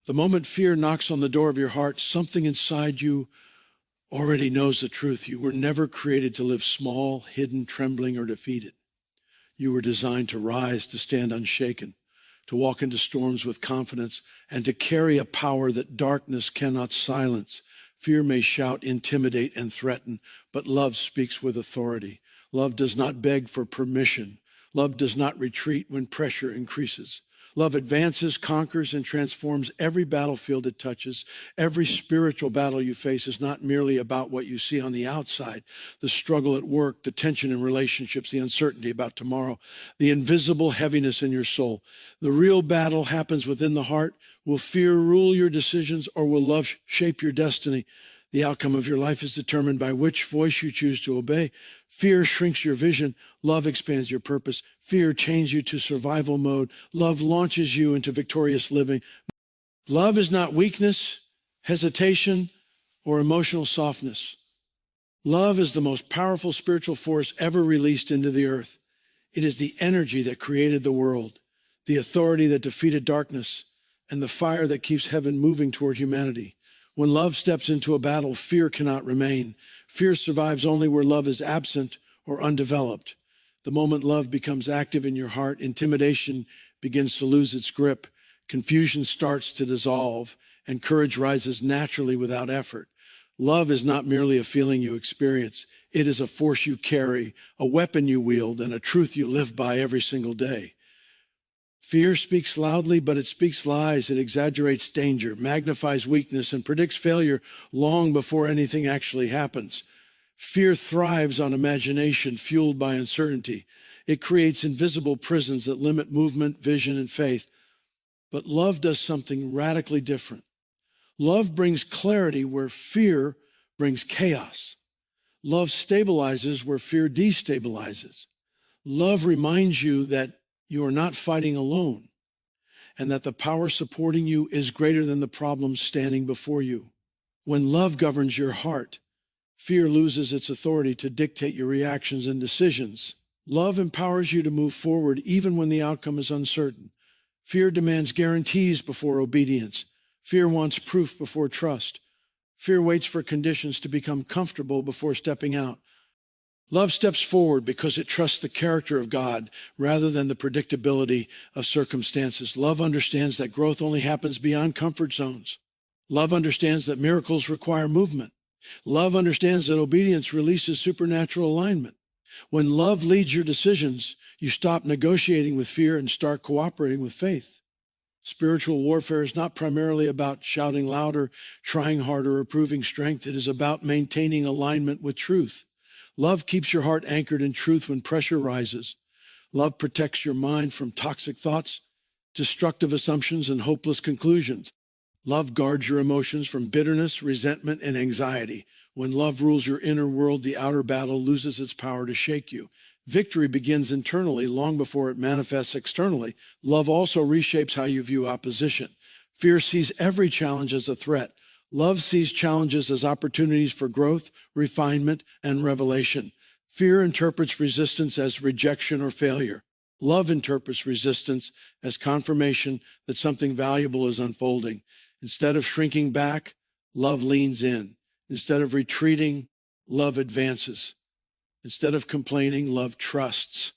The moment fear knocks on the door of your heart, something inside you already knows the truth. You were never created to live small, hidden, trembling, or defeated. You were designed to rise, to stand unshaken, to walk into storms with confidence, and to carry a power that darkness cannot silence. Fear may shout, intimidate, and threaten, but love speaks with authority. Love does not beg for permission. Love does not retreat when pressure increases. Love advances, conquers, and transforms every battlefield it touches. Every spiritual battle you face is not merely about what you see on the outside, the struggle at work, the tension in relationships, the uncertainty about tomorrow, the invisible heaviness in your soul. The real battle happens within the heart. Will fear rule your decisions, or will love shape your destiny? The outcome of your life is determined by which voice you choose to obey. Fear shrinks your vision. Love expands your purpose. Fear chains you to survival mode. Love launches you into victorious living. Love is not weakness, hesitation, or emotional softness. Love is the most powerful spiritual force ever released into the earth. It is the energy that created the world, the authority that defeated darkness, and the fire that keeps heaven moving toward humanity. When love steps into a battle, fear cannot remain. Fear survives only where love is absent or undeveloped. The moment love becomes active in your heart, intimidation begins to lose its grip, confusion starts to dissolve, and courage rises naturally without effort. Love is not merely a feeling you experience. It is a force you carry, a weapon you wield, and a truth you live by every single day. Fear speaks loudly, but it speaks lies. It exaggerates danger, magnifies weakness, and predicts failure long before anything actually happens. Fear thrives on imagination fueled by uncertainty. It creates invisible prisons that limit movement, vision, and faith. But love does something radically different. Love brings clarity where fear brings chaos. Love stabilizes where fear destabilizes. Love reminds you that you are not fighting alone, and that the power supporting you is greater than the problems standing before you. When love governs your heart, fear loses its authority to dictate your reactions and decisions. Love empowers you to move forward even when the outcome is uncertain. Fear demands guarantees before obedience. Fear wants proof before trust. Fear waits for conditions to become comfortable before stepping out. Love steps forward because it trusts the character of God rather than the predictability of circumstances. Love understands that growth only happens beyond comfort zones. Love understands that miracles require movement. Love understands that obedience releases supernatural alignment. When love leads your decisions, you stop negotiating with fear and start cooperating with faith. Spiritual warfare is not primarily about shouting louder, trying harder, or proving strength. It is about maintaining alignment with truth. Love keeps your heart anchored in truth when pressure rises. Love protects your mind from toxic thoughts, destructive assumptions, and hopeless conclusions. Love guards your emotions from bitterness, resentment, and anxiety. When love rules your inner world, the outer battle loses its power to shake you. Victory begins internally long before it manifests externally. Love also reshapes how you view opposition. Fear sees every challenge as a threat. Love sees challenges as opportunities for growth, refinement, and revelation. Fear interprets resistance as rejection or failure. Love interprets resistance as confirmation that something valuable is unfolding. Instead of shrinking back, love leans in. Instead of retreating, love advances. Instead of complaining, love trusts.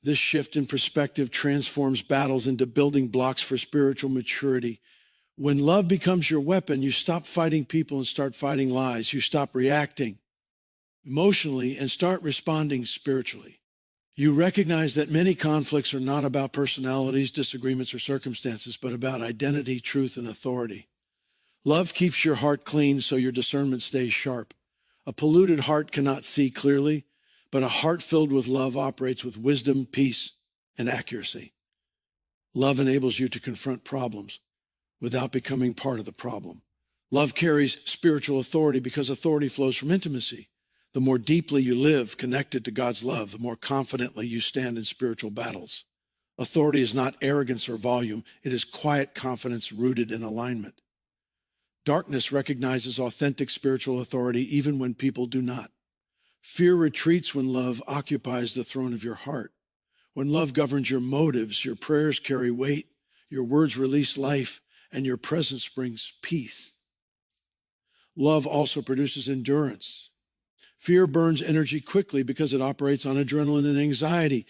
This shift in perspective transforms battles into building blocks for spiritual maturity. When love becomes your weapon, you stop fighting people and start fighting lies. You stop reacting emotionally and start responding spiritually. You recognize that many conflicts are not about personalities, disagreements, or circumstances, but about identity, truth, and authority. Love keeps your heart clean so your discernment stays sharp. A polluted heart cannot see clearly, but a heart filled with love operates with wisdom, peace, and accuracy. Love enables you to confront problems without becoming part of the problem. Love carries spiritual authority because authority flows from intimacy. The more deeply you live connected to God's love, the more confidently you stand in spiritual battles. Authority is not arrogance or volume. It is quiet confidence rooted in alignment. Darkness recognizes authentic spiritual authority even when people do not. Fear retreats when love occupies the throne of your heart. When love governs your motives, your prayers carry weight, your words release life, and your presence brings peace. Love also produces endurance. Fear burns energy quickly because it operates on adrenaline and anxiety.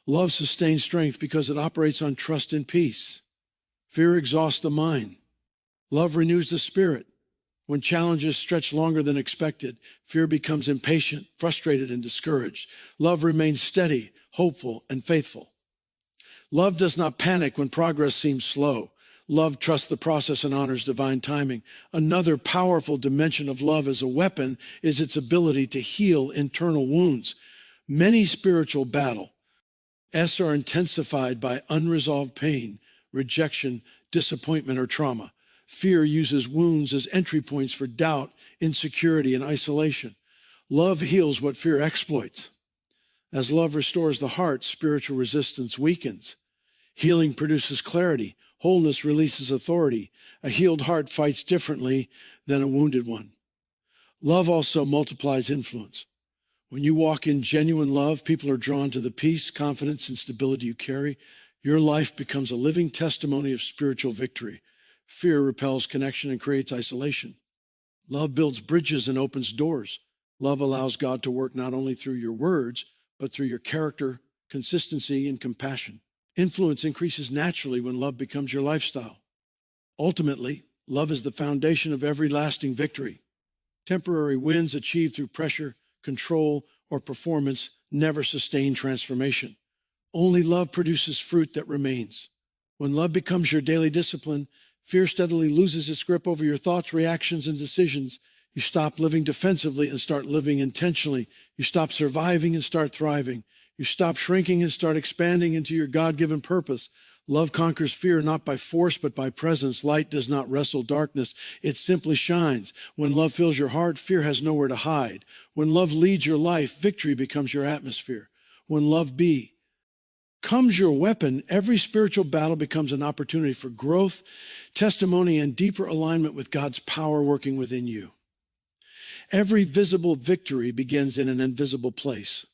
Love sustains strength because it operates on trust and peace. Fear exhausts the mind. Love renews the spirit. When challenges stretch longer than expected, fear becomes impatient, frustrated, and discouraged. Love remains steady, hopeful, and faithful. Love does not panic when progress seems slow. Love trusts the process and honors divine timing. Another powerful dimension of love as a weapon is its ability to heal internal wounds. Many spiritual battles are intensified by unresolved pain, rejection, disappointment, or trauma. Fear uses wounds as entry points for doubt, insecurity, and isolation. Love heals what fear exploits. As love restores the heart, spiritual resistance weakens. Healing produces clarity. Wholeness releases authority. A healed heart fights differently than a wounded one. Love also multiplies influence. When you walk in genuine love, people are drawn to the peace, confidence, and stability you carry. Your life becomes a living testimony of spiritual victory. Fear repels connection and creates isolation. Love builds bridges and opens doors. Love allows God to work not only through your words, but through your character, consistency, and compassion. Influence increases naturally when love becomes your lifestyle. Ultimately, love is the foundation of every lasting victory. Temporary wins achieved through pressure, control, or performance never sustain transformation. Only love produces fruit that remains. When love becomes your daily discipline, fear steadily loses its grip over your thoughts, reactions, and decisions. You stop living defensively and start living intentionally. You stop surviving and start thriving. You stop shrinking and start expanding into your God-given purpose. Love conquers fear not by force, but by presence. Light does not wrestle darkness. It simply shines. When love fills your heart, fear has nowhere to hide. When love leads your life, victory becomes your atmosphere. When love becomes your weapon, every spiritual battle becomes an opportunity for growth, testimony, and deeper alignment with God's power working within you. Every visible victory begins in an invisible place.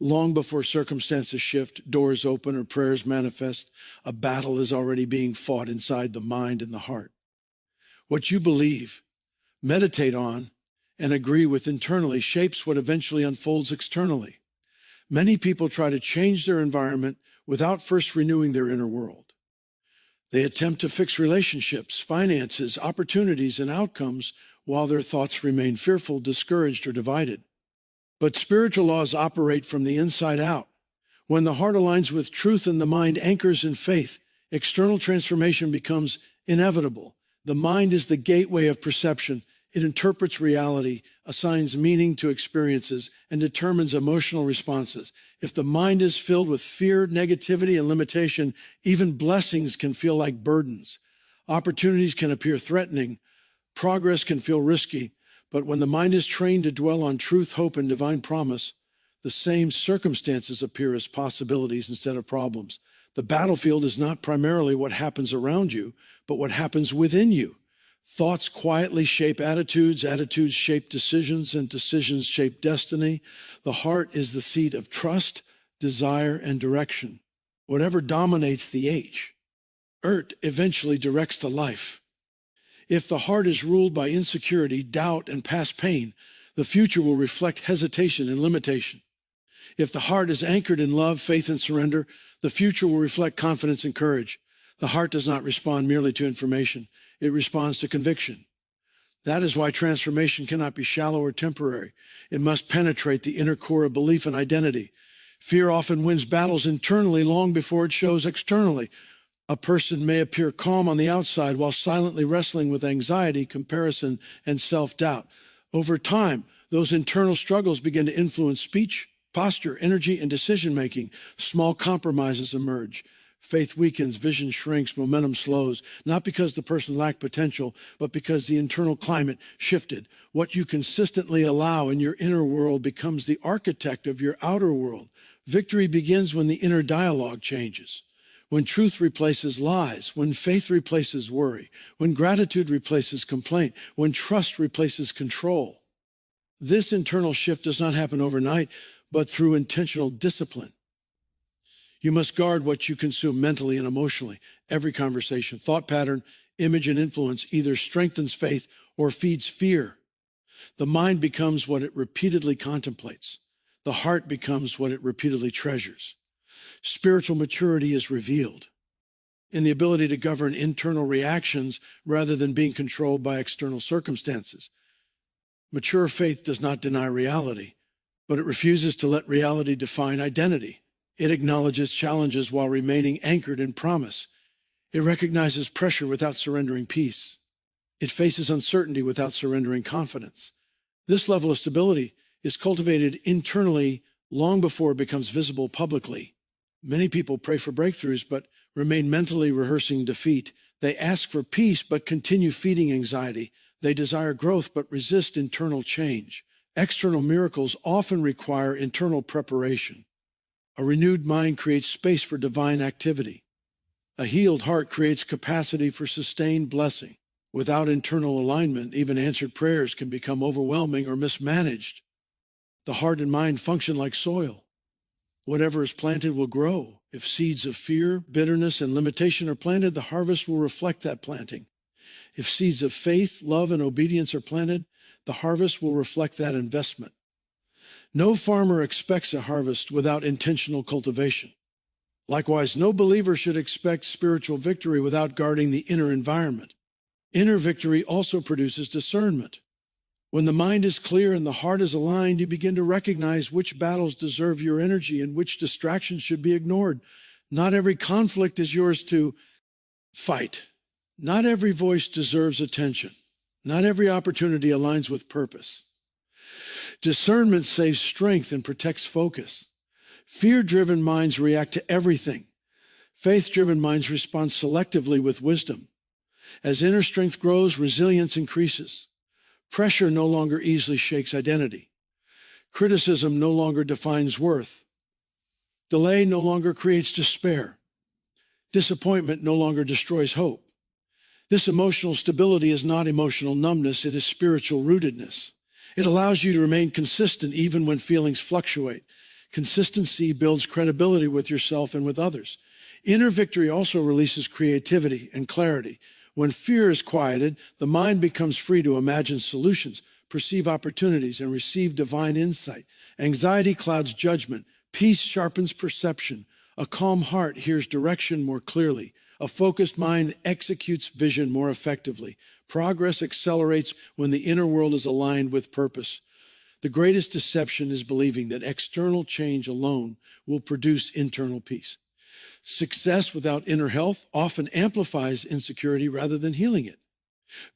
Long before circumstances shift, doors open, or prayers manifest, a battle is already being fought inside the mind and the heart. What you believe, meditate on, and agree with internally shapes what eventually unfolds externally. Many people try to change their environment without first renewing their inner world. They attempt to fix relationships, finances, opportunities, and outcomes while their thoughts remain fearful, discouraged, or divided. But spiritual laws operate from the inside out. When the heart aligns with truth and the mind anchors in faith, external transformation becomes inevitable. The mind is the gateway of perception. It interprets reality, assigns meaning to experiences, and determines emotional responses. If the mind is filled with fear, negativity, and limitation, even blessings can feel like burdens. Opportunities can appear threatening. Progress can feel risky. But when the mind is trained to dwell on truth, hope, and divine promise, the same circumstances appear as possibilities instead of problems. The battlefield is not primarily what happens around you, but what happens within you. Thoughts quietly shape attitudes, attitudes shape decisions, and decisions shape destiny. The heart is the seat of trust, desire, and direction. Whatever dominates the earth eventually directs the life. If the heart is ruled by insecurity, doubt, and past pain, the future will reflect hesitation and limitation. If the heart is anchored in love, faith, and surrender, the future will reflect confidence and courage. The heart does not respond merely to information. It responds to conviction. That is why transformation cannot be shallow or temporary. It must penetrate the inner core of belief and identity. Fear often wins battles internally long before it shows externally. A person may appear calm on the outside while silently wrestling with anxiety, comparison, and self-doubt. Over time, those internal struggles begin to influence speech, posture, energy, and decision-making. Small compromises emerge. Faith weakens, vision shrinks, momentum slows, not because the person lacked potential, but because the internal climate shifted. What you consistently allow in your inner world becomes the architect of your outer world. Victory begins when the inner dialogue changes. When truth replaces lies, when faith replaces worry, when gratitude replaces complaint, when trust replaces control. This internal shift does not happen overnight, but through intentional discipline. You must guard what you consume mentally and emotionally. Every conversation, thought pattern, image, and influence either strengthens faith or feeds fear. The mind becomes what it repeatedly contemplates. The heart becomes what it repeatedly treasures. Spiritual maturity is revealed in the ability to govern internal reactions rather than being controlled by external circumstances. Mature faith does not deny reality, but it refuses to let reality define identity. It acknowledges challenges while remaining anchored in promise. It recognizes pressure without surrendering peace. It faces uncertainty without surrendering confidence. This level of stability is cultivated internally long before it becomes visible publicly. Many people pray for breakthroughs, but remain mentally rehearsing defeat. They ask for peace, but continue feeding anxiety. They desire growth, but resist internal change. External miracles often require internal preparation. A renewed mind creates space for divine activity. A healed heart creates capacity for sustained blessing. Without internal alignment, even answered prayers can become overwhelming or mismanaged. The heart and mind function like soil. Whatever is planted will grow. If seeds of fear, bitterness, and limitation are planted, the harvest will reflect that planting. If seeds of faith, love, and obedience are planted, the harvest will reflect that investment. No farmer expects a harvest without intentional cultivation. Likewise, no believer should expect spiritual victory without guarding the inner environment. Inner victory also produces discernment. When the mind is clear and the heart is aligned, you begin to recognize which battles deserve your energy and which distractions should be ignored. Not every conflict is yours to fight. Not every voice deserves attention. Not every opportunity aligns with purpose. Discernment saves strength and protects focus. Fear-driven minds react to everything. Faith-driven minds respond selectively with wisdom. As inner strength grows, resilience increases. Pressure no longer easily shakes identity. Criticism no longer defines worth. Delay no longer creates despair. Disappointment no longer destroys hope. This emotional stability is not emotional numbness, it is spiritual rootedness. It allows you to remain consistent even when feelings fluctuate. Consistency builds credibility with yourself and with others. Inner victory also releases creativity and clarity. When fear is quieted, the mind becomes free to imagine solutions, perceive opportunities, and receive divine insight. Anxiety clouds judgment. Peace sharpens perception. A calm heart hears direction more clearly. A focused mind executes vision more effectively. Progress accelerates when the inner world is aligned with purpose. The greatest deception is believing that external change alone will produce internal peace. Success without inner health often amplifies insecurity rather than healing it.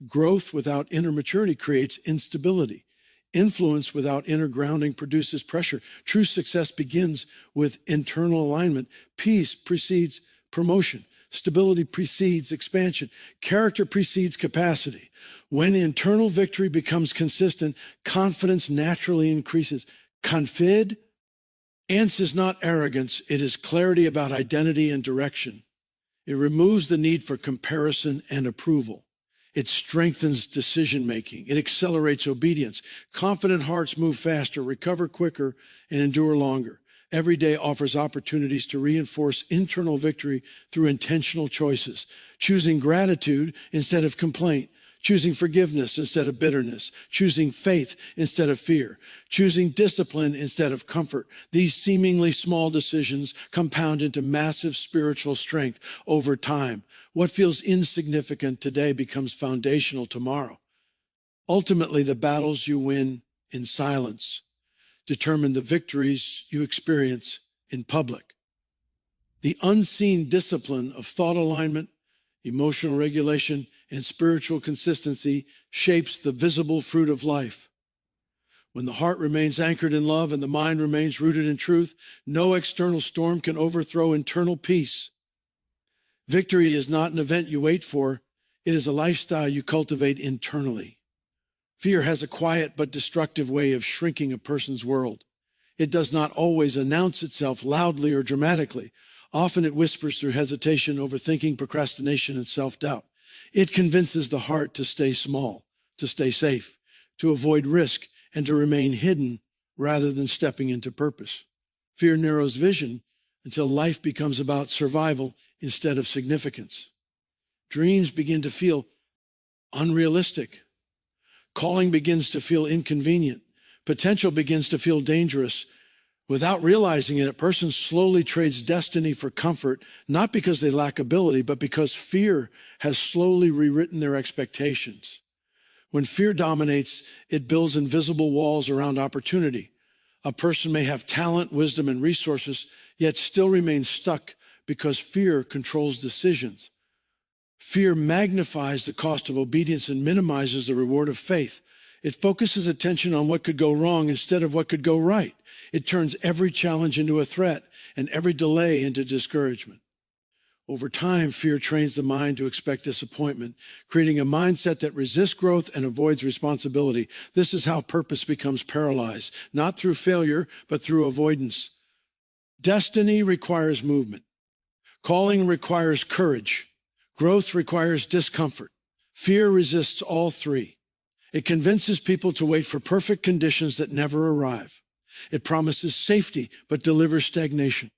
Growth without inner maturity creates instability. Influence without inner grounding produces pressure. True success begins with internal alignment. Peace precedes promotion. Stability precedes expansion. Character precedes capacity. When internal victory becomes consistent, confidence naturally increases. Confidence is not arrogance. It is clarity about identity and direction. It removes the need for comparison and approval. It strengthens decision-making. It accelerates obedience. Confident hearts move faster, recover quicker, and endure longer. Every day offers opportunities to reinforce internal victory through intentional choices, choosing gratitude instead of complaint, choosing forgiveness instead of bitterness, choosing faith instead of fear, choosing discipline instead of comfort. These seemingly small decisions compound into massive spiritual strength over time. What feels insignificant today becomes foundational tomorrow. Ultimately, the battles you win in silence determine the victories you experience in public. The unseen discipline of thought alignment, emotional regulation, and spiritual consistency shapes the visible fruit of life. When the heart remains anchored in love and the mind remains rooted in truth, no external storm can overthrow internal peace. Victory is not an event you wait for. It is a lifestyle you cultivate internally. Fear has a quiet but destructive way of shrinking a person's world. It does not always announce itself loudly or dramatically. Often it whispers through hesitation, overthinking, procrastination, and self-doubt. It convinces the heart to stay small, to stay safe, to avoid risk, and to remain hidden rather than stepping into purpose. Fear narrows vision until life becomes about survival instead of significance. Dreams begin to feel unrealistic. Calling begins to feel inconvenient. Potential begins to feel dangerous. Without realizing it, a person slowly trades destiny for comfort, not because they lack ability, but because fear has slowly rewritten their expectations. When fear dominates, it builds invisible walls around opportunity. A person may have talent, wisdom, and resources, yet still remain stuck because fear controls decisions. Fear magnifies the cost of obedience and minimizes the reward of faith. It focuses attention on what could go wrong instead of what could go right. It turns every challenge into a threat and every delay into discouragement. Over time, fear trains the mind to expect disappointment, creating a mindset that resists growth and avoids responsibility. This is how purpose becomes paralyzed, not through failure, but through avoidance. Destiny requires movement. Calling requires courage. Growth requires discomfort. Fear resists all three. It convinces people to wait for perfect conditions that never arrive. It promises safety, but delivers stagnation.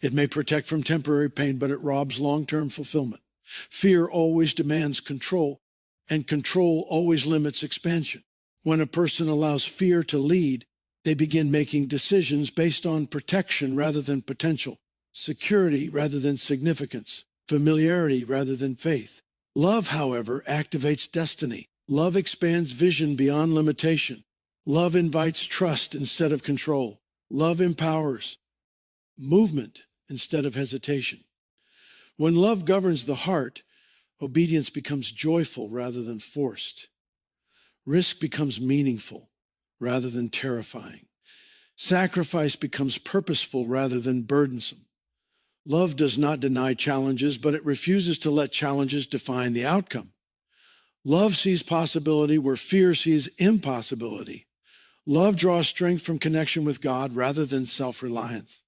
It may protect from temporary pain, but it robs long-term fulfillment. Fear always demands control, and control always limits expansion. When a person allows fear to lead, they begin making decisions based on protection rather than potential, security rather than significance, familiarity rather than faith. Love, however, activates destiny. Love expands vision beyond limitation. Love invites trust instead of control. Love empowers movement instead of hesitation. When love governs the heart, obedience becomes joyful rather than forced. Risk becomes meaningful rather than terrifying. Sacrifice becomes purposeful rather than burdensome. Love does not deny challenges, but it refuses to let challenges define the outcome. Love sees possibility where fear sees impossibility. Love draws strength from connection with God rather than self-reliance.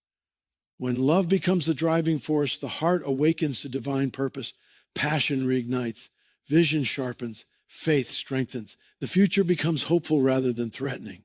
When love becomes the driving force, the heart awakens to divine purpose. Passion reignites, vision sharpens, faith strengthens. The future becomes hopeful rather than threatening.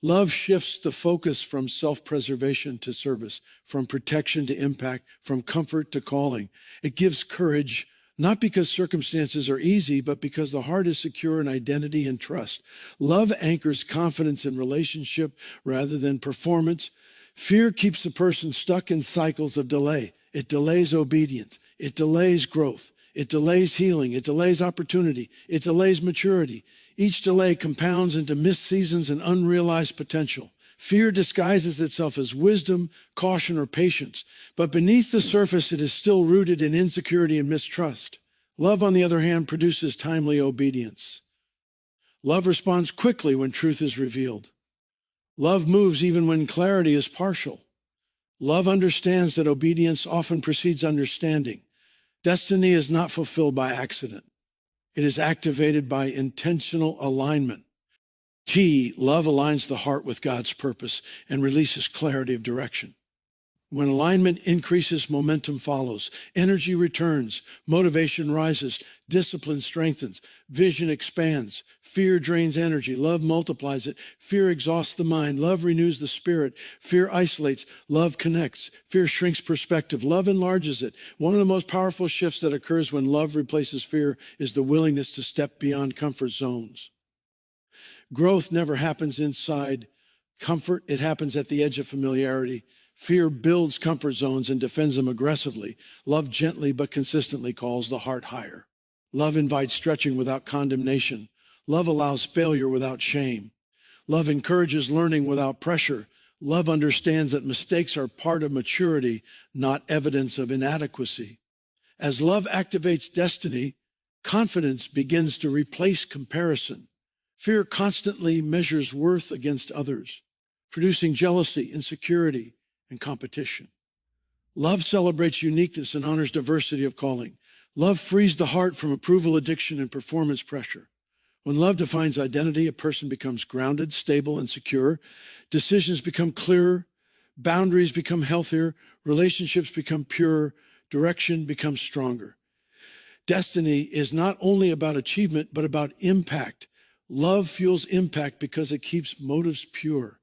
Love shifts the focus from self-preservation to service, from protection to impact, from comfort to calling. It gives courage, not because circumstances are easy, but because the heart is secure in identity and trust. Love anchors confidence in relationship rather than performance. Fear keeps the person stuck in cycles of delay. It delays obedience. It delays growth. It delays healing. It delays opportunity. It delays maturity. Each delay compounds into missed seasons and unrealized potential. Fear disguises itself as wisdom, caution, or patience, but beneath the surface, it is still rooted in insecurity and mistrust. Love, on the other hand, produces timely obedience. Love responds quickly when truth is revealed. Love moves even when clarity is partial. Love understands that obedience often precedes understanding. Destiny is not fulfilled by accident. It is activated by intentional alignment. Love aligns the heart with God's purpose and releases clarity of direction. When alignment increases, momentum follows. Energy returns, motivation rises, discipline strengthens, vision expands, fear drains energy, love multiplies it, fear exhausts the mind, love renews the spirit, fear isolates, love connects, fear shrinks perspective, love enlarges it. One of the most powerful shifts that occurs when love replaces fear is the willingness to step beyond comfort zones. Growth never happens inside comfort. It happens at the edge of familiarity. Fear builds comfort zones and defends them aggressively. Love gently but consistently calls the heart higher. Love invites stretching without condemnation. Love allows failure without shame. Love encourages learning without pressure. Love understands that mistakes are part of maturity, not evidence of inadequacy. As love activates destiny, confidence begins to replace comparison. Fear constantly measures worth against others, producing jealousy, insecurity, and competition. Love celebrates uniqueness and honors diversity of calling. Love frees the heart from approval addiction and performance pressure. When love defines identity, a person becomes grounded, stable, and secure. Decisions become clearer. Boundaries become healthier. Relationships become purer. Direction becomes stronger. Destiny is not only about achievement, but about impact. Love fuels impact because it keeps motives pure.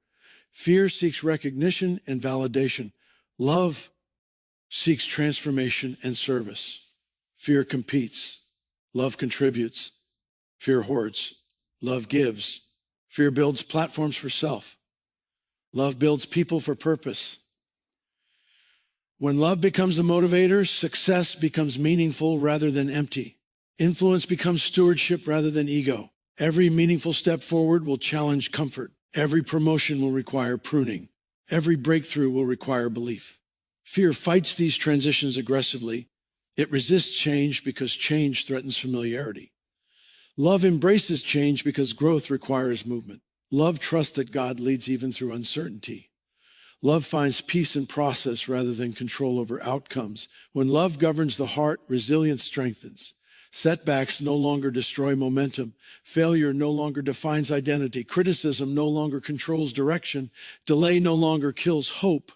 Fear seeks recognition and validation. Love seeks transformation and service. Fear competes. Love contributes. Fear hoards. Love gives. Fear builds platforms for self. Love builds people for purpose. When love becomes the motivator, success becomes meaningful rather than empty. Influence becomes stewardship rather than ego. Every meaningful step forward will challenge comfort. Every promotion will require pruning. Every breakthrough will require belief. Fear fights these transitions aggressively. It resists change because change threatens familiarity. Love embraces change because growth requires movement. Love trusts that God leads even through uncertainty. Love finds peace in process rather than control over outcomes. When love governs the heart, resilience strengthens. Setbacks no longer destroy momentum. Failure no longer defines identity. Criticism no longer controls direction. Delay no longer kills hope.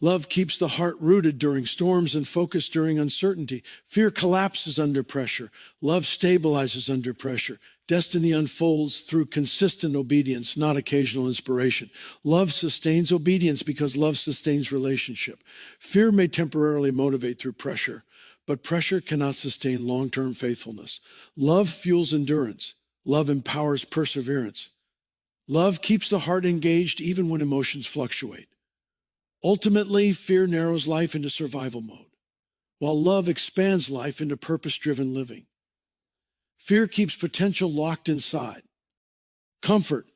Love keeps the heart rooted during storms and focused during uncertainty. Fear collapses under pressure. Love stabilizes under pressure. Destiny unfolds through consistent obedience, not occasional inspiration. Love sustains obedience because love sustains relationship. Fear may temporarily motivate through pressure, but pressure cannot sustain long-term faithfulness. Love fuels endurance. Love empowers perseverance. Love keeps the heart engaged even when emotions fluctuate. Ultimately, fear narrows life into survival mode, while love expands life into purpose-driven living. Fear keeps potential locked inside. Comfort.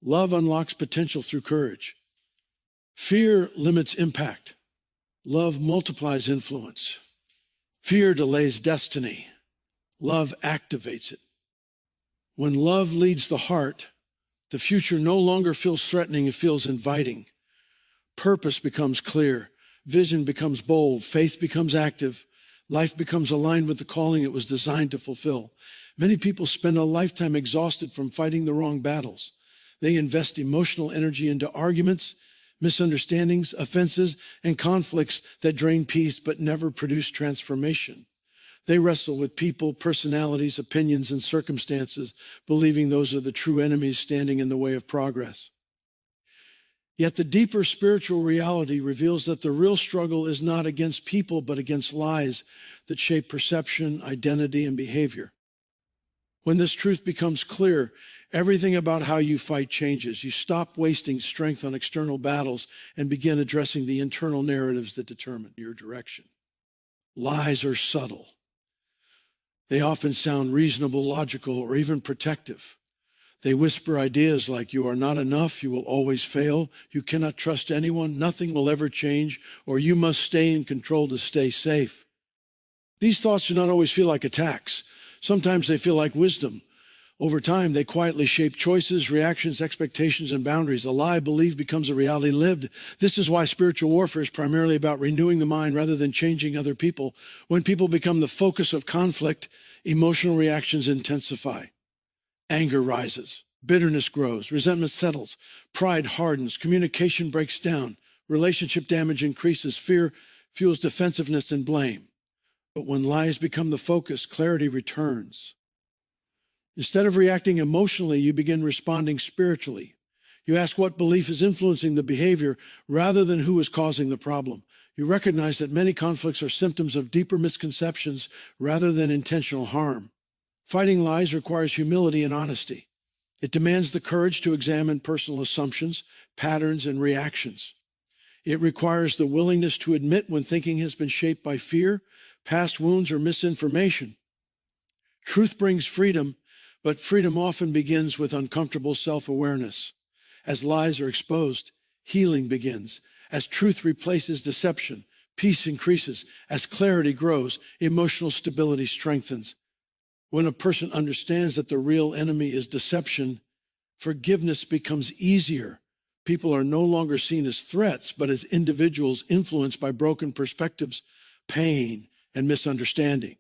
Love unlocks potential through courage. Fear limits impact. Love multiplies influence. Fear delays destiny. Love activates it. When love leads the heart, the future no longer feels threatening, it feels inviting. Purpose becomes clear. Vision becomes bold. Faith becomes active. Life becomes aligned with the calling it was designed to fulfill. Many people spend a lifetime exhausted from fighting the wrong battles. They invest emotional energy into arguments, misunderstandings, offenses, and conflicts that drain peace but never produce transformation. They wrestle with people, personalities, opinions, and circumstances, believing those are the true enemies standing in the way of progress. Yet the deeper spiritual reality reveals that the real struggle is not against people, but against lies that shape perception, identity, and behavior. When this truth becomes clear, everything about how you fight changes. You stop wasting strength on external battles and begin addressing the internal narratives that determine your direction. Lies are subtle. They often sound reasonable, logical, or even protective. They whisper ideas like you are not enough, you will always fail, you cannot trust anyone, nothing will ever change, or you must stay in control to stay safe. These thoughts do not always feel like attacks. Sometimes they feel like wisdom. Over time, they quietly shape choices, reactions, expectations, and boundaries. A lie believed becomes a reality lived. This is why spiritual warfare is primarily about renewing the mind rather than changing other people. When people become the focus of conflict, emotional reactions intensify. Anger rises, bitterness grows, resentment settles, pride hardens, communication breaks down, relationship damage increases, fear fuels defensiveness and blame. But when lies become the focus, clarity returns. Instead of reacting emotionally, you begin responding spiritually. You ask what belief is influencing the behavior rather than who is causing the problem. You recognize that many conflicts are symptoms of deeper misconceptions rather than intentional harm. Fighting lies requires humility and honesty. It demands the courage to examine personal assumptions, patterns, and reactions. It requires the willingness to admit when thinking has been shaped by fear, past wounds, or misinformation. Truth brings freedom, but freedom often begins with uncomfortable self-awareness. As lies are exposed, healing begins. As truth replaces deception, peace increases. As clarity grows, emotional stability strengthens. When a person understands that the real enemy is deception, forgiveness becomes easier. People are no longer seen as threats, but as individuals influenced by broken perspectives, pain, and misunderstanding.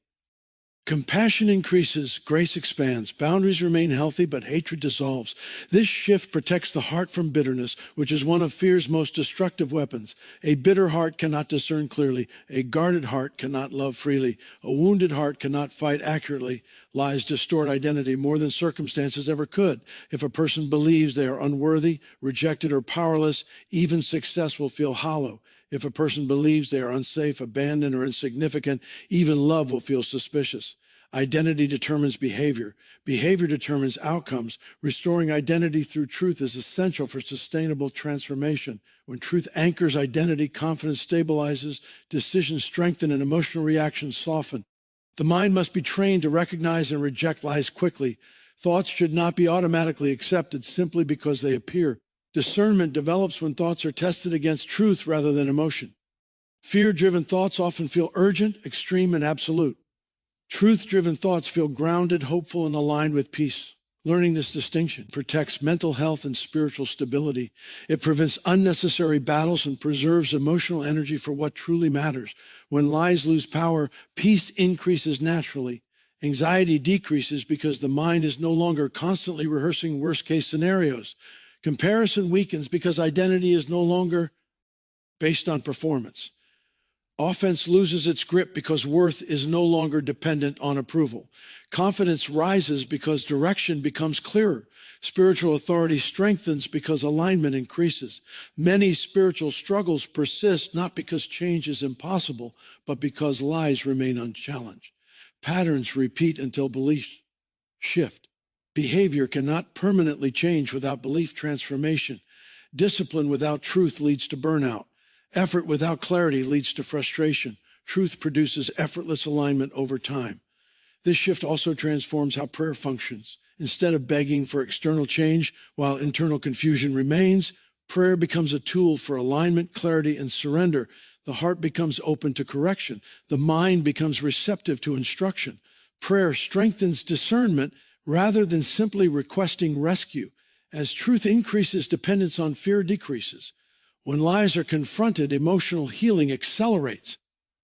Compassion increases, grace expands, boundaries remain healthy, but hatred dissolves. This shift protects the heart from bitterness, which is one of fear's most destructive weapons. A bitter heart cannot discern clearly. A guarded heart cannot love freely. A wounded heart cannot fight accurately. Lies distort identity more than circumstances ever could. If a person believes they are unworthy, rejected, or powerless, even success will feel hollow. If a person believes they are unsafe, abandoned, or insignificant, even love will feel suspicious. Identity determines behavior. Behavior determines outcomes. Restoring identity through truth is essential for sustainable transformation. When truth anchors identity, confidence stabilizes, decisions strengthen, and emotional reactions soften. The mind must be trained to recognize and reject lies quickly. Thoughts should not be automatically accepted simply because they appear. Discernment develops when thoughts are tested against truth rather than emotion. Fear-driven thoughts often feel urgent, extreme, and absolute. Truth-driven thoughts feel grounded, hopeful, and aligned with peace. Learning this distinction protects mental health and spiritual stability. It prevents unnecessary battles and preserves emotional energy for what truly matters. When lies lose power, peace increases naturally. Anxiety decreases because the mind is no longer constantly rehearsing worst-case scenarios. Comparison weakens because identity is no longer based on performance. Offense loses its grip because worth is no longer dependent on approval. Confidence rises because direction becomes clearer. Spiritual authority strengthens because alignment increases. Many spiritual struggles persist not because change is impossible, but because lies remain unchallenged. Patterns repeat until beliefs shift. Behavior cannot permanently change without belief transformation. Discipline without truth leads to burnout. Effort without clarity leads to frustration. Truth produces effortless alignment over time. This shift also transforms how prayer functions. Instead of begging for external change while internal confusion remains, prayer becomes a tool for alignment, clarity, and surrender. The heart becomes open to correction. The mind becomes receptive to instruction. Prayer strengthens discernment rather than simply requesting rescue. As truth increases, dependence on fear decreases. When lies are confronted, emotional healing accelerates.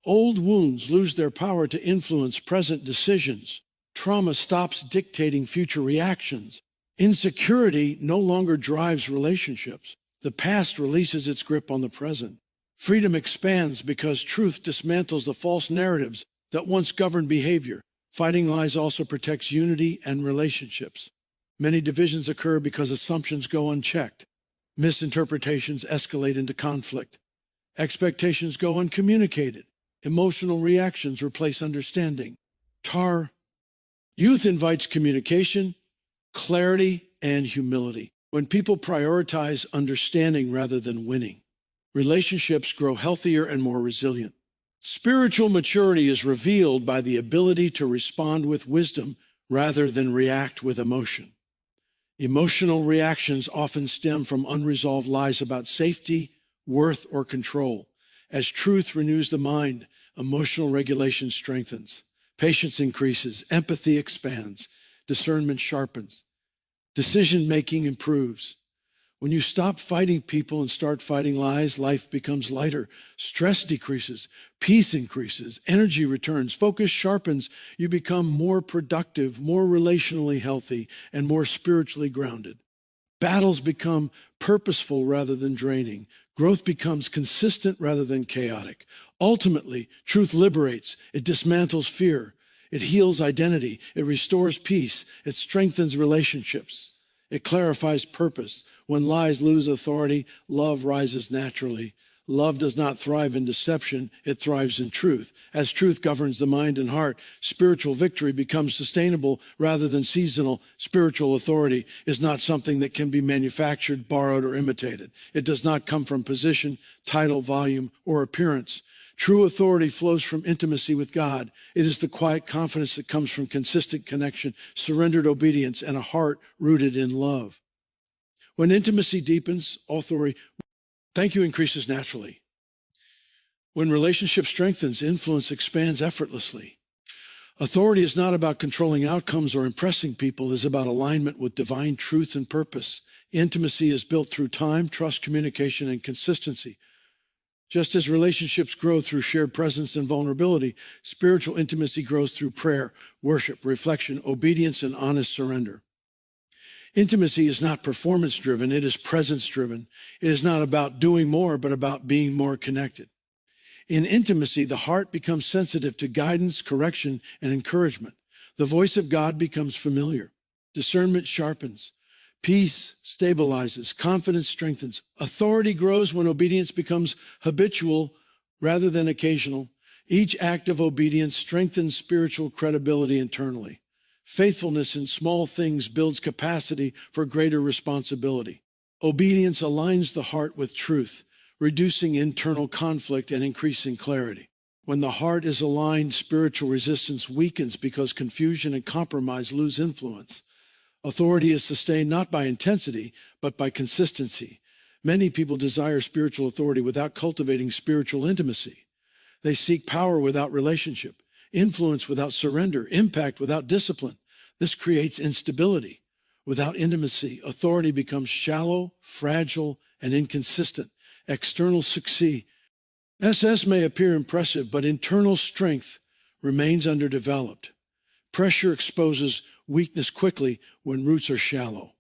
Old wounds lose their power to influence present decisions. Trauma stops dictating future reactions. Insecurity no longer drives relationships. The past releases its grip on the present. Freedom expands because truth dismantles the false narratives that once governed behavior. Fighting lies also protects unity and relationships. Many divisions occur because assumptions go unchecked. Misinterpretations escalate into conflict. Expectations go uncommunicated. Emotional reactions replace understanding. Youth invites communication, clarity, and humility. When people prioritize understanding rather than winning, relationships grow healthier and more resilient. Spiritual maturity is revealed by the ability to respond with wisdom rather than react with emotion. Emotional reactions often stem from unresolved lies about safety, worth, or control. As truth renews the mind, emotional regulation strengthens. Patience increases, empathy expands, discernment sharpens, decision-making improves. When you stop fighting people and start fighting lies, life becomes lighter. Stress decreases, peace increases, energy returns, focus sharpens. You become more productive, more relationally healthy, and more spiritually grounded. Battles become purposeful rather than draining. Growth becomes consistent rather than chaotic. Ultimately, truth liberates. It dismantles fear. It heals identity. It restores peace. It strengthens relationships. It clarifies purpose. When lies lose authority, love rises naturally. Love does not thrive in deception. It thrives in truth. As truth governs the mind and heart, spiritual victory becomes sustainable rather than seasonal. Spiritual authority is not something that can be manufactured, borrowed, or imitated. It does not come from position, title, volume, or appearance. True authority flows from intimacy with God. It is the quiet confidence that comes from consistent connection, surrendered obedience, and a heart rooted in love. When intimacy deepens, thank you increases naturally. When relationship strengthens, influence expands effortlessly. Authority is not about controlling outcomes or impressing people. It is about alignment with divine truth and purpose. Intimacy is built through time, trust, communication, and consistency. Just as relationships grow through shared presence and vulnerability, spiritual intimacy grows through prayer, worship, reflection, obedience, and honest surrender. Intimacy is not performance-driven, it is presence-driven. It is not about doing more, but about being more connected. In intimacy, the heart becomes sensitive to guidance, correction, and encouragement. The voice of God becomes familiar. Discernment sharpens. Peace stabilizes. Confidence strengthens. Authority grows when obedience becomes habitual rather than occasional. Each act of obedience strengthens spiritual credibility internally. Faithfulness in small things builds capacity for greater responsibility. Obedience aligns the heart with truth, reducing internal conflict and increasing clarity. When the heart is aligned, spiritual resistance weakens because confusion and compromise lose influence. Authority is sustained not by intensity, but by consistency. Many people desire spiritual authority without cultivating spiritual intimacy. They seek power without relationship, influence without surrender, impact without discipline. This creates instability. Without intimacy, authority becomes shallow, fragile, and inconsistent. External success may appear impressive, but internal strength remains underdeveloped. Pressure exposes weakness quickly when roots are shallow.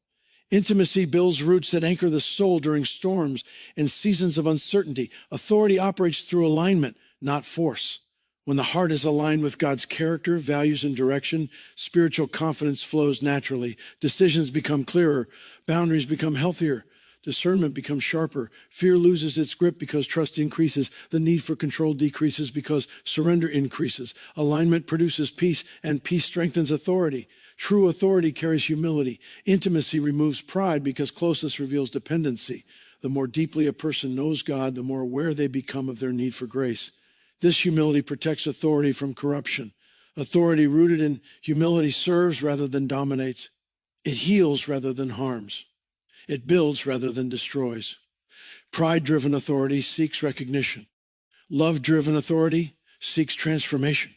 Intimacy builds roots that anchor the soul during storms and seasons of uncertainty. Authority operates through alignment, not force. When the heart is aligned with God's character, values, and direction, spiritual confidence flows naturally. Decisions become clearer. Boundaries become healthier. Discernment becomes sharper. Fear loses its grip because trust increases. The need for control decreases because surrender increases. Alignment produces peace, and peace strengthens authority. True authority carries humility. Intimacy removes pride because closeness reveals dependency. The more deeply a person knows God, the more aware they become of their need for grace. This humility protects authority from corruption. Authority rooted in humility serves rather than dominates. It heals rather than harms. It builds rather than destroys. Pride-driven authority seeks recognition. Love-driven authority seeks transformation.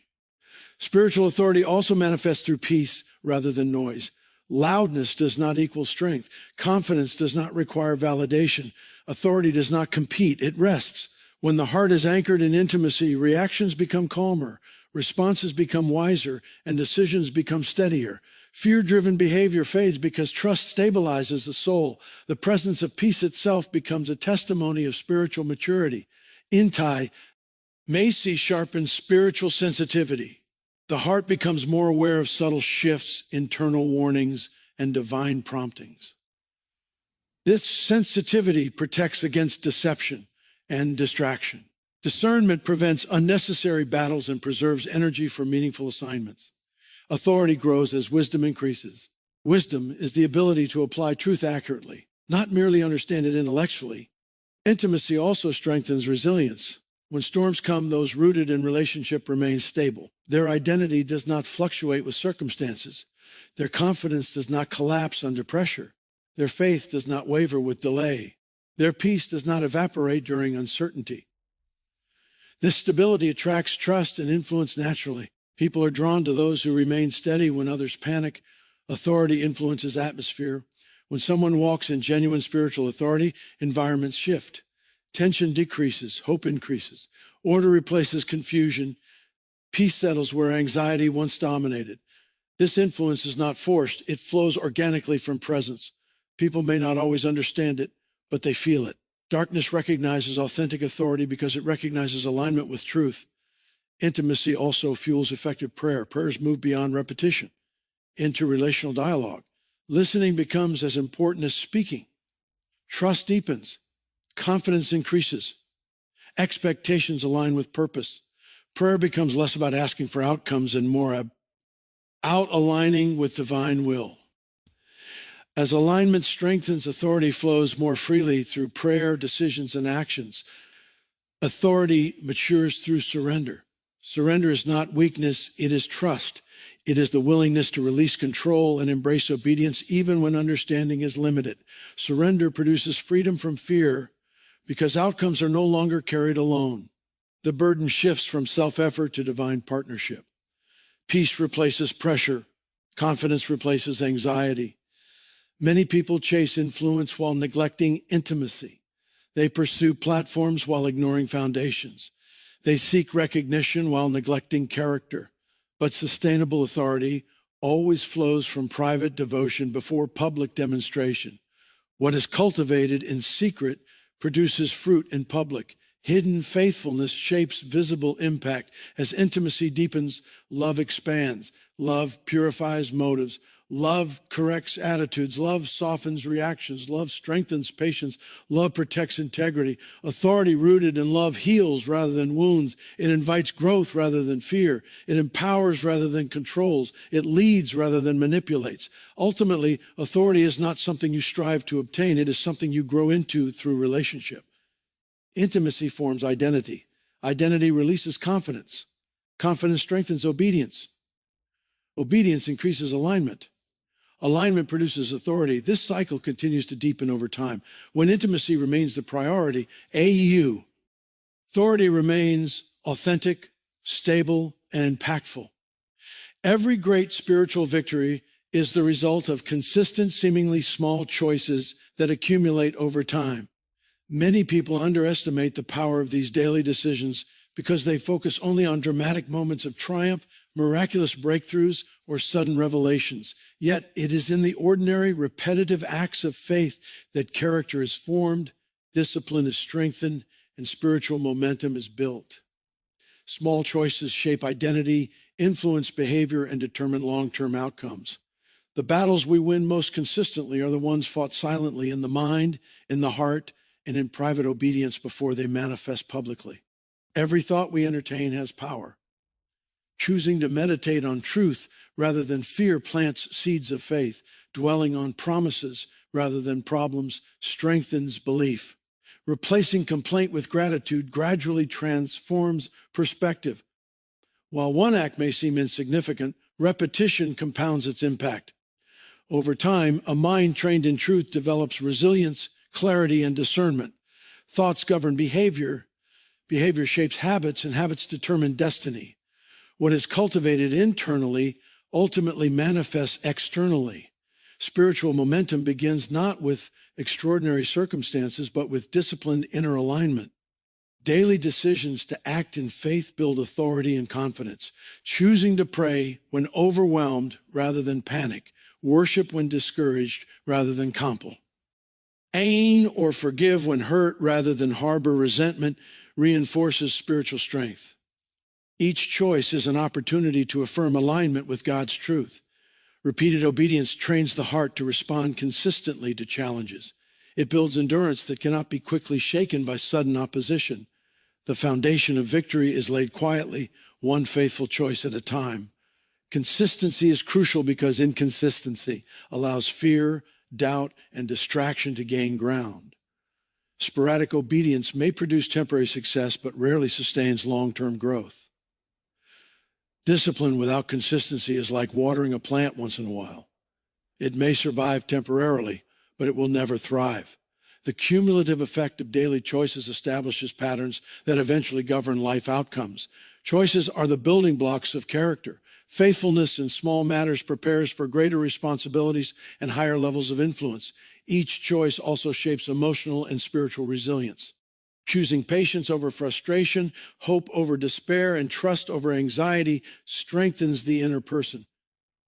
Spiritual authority also manifests through peace rather than noise. Loudness does not equal strength. Confidence does not require validation. Authority does not compete. It rests. When the heart is anchored in intimacy, reactions become calmer, responses become wiser, and decisions become steadier. Fear-driven behavior fades because trust stabilizes the soul. The presence of peace itself becomes a testimony of spiritual maturity. Intimacy sharpens spiritual sensitivity. The heart becomes more aware of subtle shifts, internal warnings, and divine promptings. This sensitivity protects against deception and distraction. Discernment prevents unnecessary battles and preserves energy for meaningful assignments. Authority grows as wisdom increases. Wisdom is the ability to apply truth accurately, not merely understand it intellectually. Intimacy also strengthens resilience. When storms come, those rooted in relationship remain stable. Their identity does not fluctuate with circumstances. Their confidence does not collapse under pressure. Their faith does not waver with delay. Their peace does not evaporate during uncertainty. This stability attracts trust and influence naturally. People are drawn to those who remain steady when others panic. Authority influences atmosphere. When someone walks in genuine spiritual authority, environments shift. Tension decreases, hope increases. Order replaces confusion. Peace settles where anxiety once dominated. This influence is not forced. It flows organically from presence. People may not always understand it, but they feel it. Darkness recognizes authentic authority because it recognizes alignment with truth. Intimacy also fuels effective prayer. Prayers move beyond repetition into relational dialogue. Listening becomes as important as speaking. Trust deepens. Confidence increases. Expectations align with purpose. Prayer becomes less about asking for outcomes and more about aligning with divine will. As alignment strengthens, authority flows more freely through prayer, decisions, and actions. Authority matures through surrender. Surrender is not weakness, it is trust. It is the willingness to release control and embrace obedience even when understanding is limited. Surrender produces freedom from fear because outcomes are no longer carried alone. The burden shifts from self-effort to divine partnership. Peace replaces pressure. Confidence replaces anxiety. Many people chase influence while neglecting intimacy. They pursue platforms while ignoring foundations. They seek recognition while neglecting character. But sustainable authority always flows from private devotion before public demonstration. What is cultivated in secret produces fruit in public. Hidden faithfulness shapes visible impact. As intimacy deepens, love expands. Love purifies motives. Love corrects attitudes. Love softens reactions. Love strengthens patience. Love protects integrity. Authority rooted in love heals rather than wounds. It invites growth rather than fear. It empowers rather than controls. It leads rather than manipulates. Ultimately, authority is not something you strive to obtain. It is something you grow into through relationship. Intimacy forms identity. Identity releases confidence. Confidence strengthens obedience. Obedience increases alignment. Alignment produces authority. This cycle continues to deepen over time. When intimacy remains the priority, authority remains authentic, stable, and impactful. Every great spiritual victory is the result of consistent, seemingly small choices that accumulate over time. Many people underestimate the power of these daily decisions because they focus only on dramatic moments of triumph, miraculous breakthroughs, or sudden revelations. Yet it is in the ordinary, repetitive acts of faith that character is formed, discipline is strengthened, and spiritual momentum is built. Small choices shape identity, influence behavior, and determine long-term outcomes. The battles we win most consistently are the ones fought silently in the mind, in the heart, and in private obedience before they manifest publicly. Every thought we entertain has power. Choosing to meditate on truth rather than fear plants seeds of faith. Dwelling on promises rather than problems strengthens belief. Replacing complaint with gratitude gradually transforms perspective. While one act may seem insignificant, repetition compounds its impact. Over time, a mind trained in truth develops resilience, clarity, and discernment. Thoughts govern behavior. Behavior shapes habits, and habits determine destiny. What is cultivated internally ultimately manifests externally. Spiritual momentum begins not with extraordinary circumstances, but with disciplined inner alignment. Daily decisions to act in faith build authority and confidence. Choosing to pray when overwhelmed rather than panic. Worship when discouraged rather than compel. Aim or forgive when hurt rather than harbor resentment reinforces spiritual strength. Each choice is an opportunity to affirm alignment with God's truth. Repeated obedience trains the heart to respond consistently to challenges. It builds endurance that cannot be quickly shaken by sudden opposition. The foundation of victory is laid quietly, one faithful choice at a time. Consistency is crucial because inconsistency allows fear, doubt, and distraction to gain ground. Sporadic obedience may produce temporary success, but rarely sustains long-term growth. Discipline without consistency is like watering a plant once in a while. It may survive temporarily, but it will never thrive. The cumulative effect of daily choices establishes patterns that eventually govern life outcomes. Choices are the building blocks of character. Faithfulness in small matters prepares for greater responsibilities and higher levels of influence. Each choice also shapes emotional and spiritual resilience. Choosing patience over frustration, hope over despair, and trust over anxiety strengthens the inner person.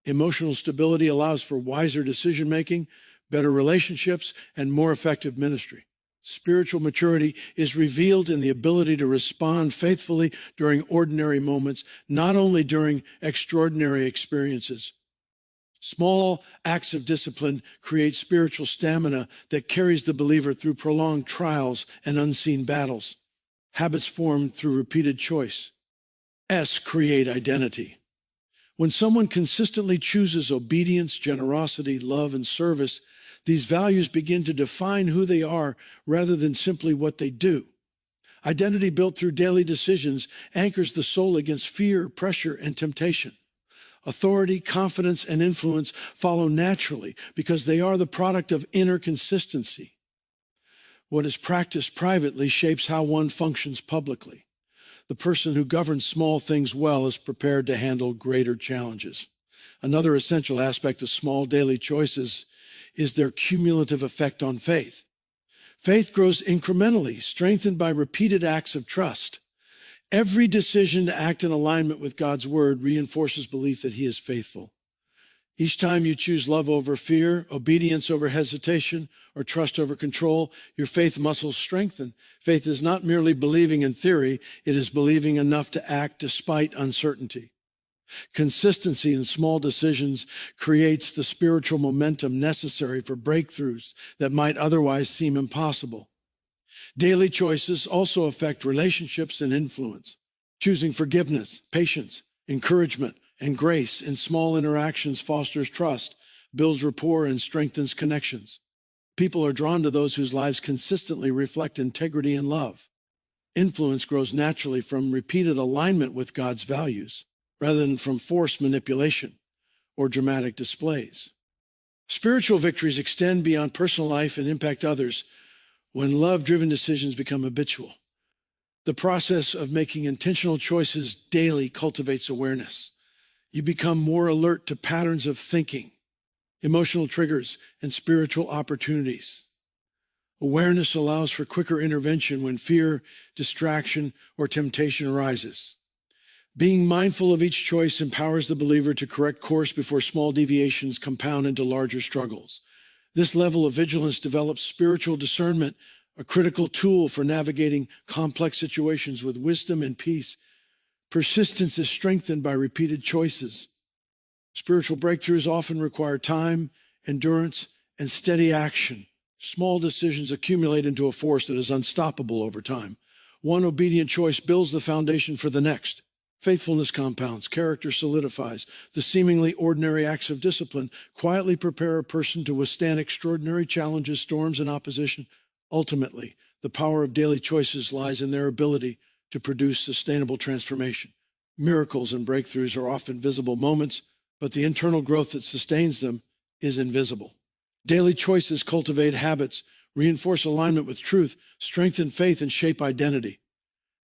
Emotional stability allows for wiser decision-making, better relationships, and more effective ministry. Spiritual maturity is revealed in the ability to respond faithfully during ordinary moments, not only during extraordinary experiences. Small acts of discipline create spiritual stamina that carries the believer through prolonged trials and unseen battles. Habits formed through repeated choice. Create identity. When someone consistently chooses obedience, generosity, love, and service, these values begin to define who they are rather than simply what they do. Identity built through daily decisions anchors the soul against fear, pressure, and temptation. Authority, confidence, and influence follow naturally because they are the product of inner consistency. What is practiced privately shapes how one functions publicly. The person who governs small things well is prepared to handle greater challenges. Another essential aspect of small daily choices is their cumulative effect on faith. Faith grows incrementally, strengthened by repeated acts of trust. Every decision to act in alignment with God's word reinforces belief that he is faithful. Each time you choose love over fear, obedience over hesitation, or trust over control, your faith muscles strengthen. Faith is not merely believing in theory, it is believing enough to act despite uncertainty. Consistency in small decisions creates the spiritual momentum necessary for breakthroughs that might otherwise seem impossible. Daily choices also affect relationships and influence. Choosing forgiveness, patience, encouragement, and grace in small interactions fosters trust, builds rapport, and strengthens connections. People are drawn to those whose lives consistently reflect integrity and love. Influence grows naturally from repeated alignment with God's values, rather than from forced manipulation or dramatic displays. Spiritual victories extend beyond personal life and impact others when love-driven decisions become habitual. The process of making intentional choices daily cultivates awareness. You become more alert to patterns of thinking, emotional triggers, and spiritual opportunities. Awareness allows for quicker intervention when fear, distraction, or temptation arises. Being mindful of each choice empowers the believer to correct course before small deviations compound into larger struggles. This level of vigilance develops spiritual discernment, a critical tool for navigating complex situations with wisdom and peace. Persistence is strengthened by repeated choices. Spiritual breakthroughs often require time, endurance, and steady action. Small decisions accumulate into a force that is unstoppable over time. One obedient choice builds the foundation for the next. Faithfulness compounds, character solidifies. The seemingly ordinary acts of discipline quietly prepare a person to withstand extraordinary challenges, storms, and opposition. Ultimately, the power of daily choices lies in their ability to produce sustainable transformation. Miracles and breakthroughs are often visible moments, but the internal growth that sustains them is invisible. Daily choices cultivate habits, reinforce alignment with truth, strengthen faith, and shape identity.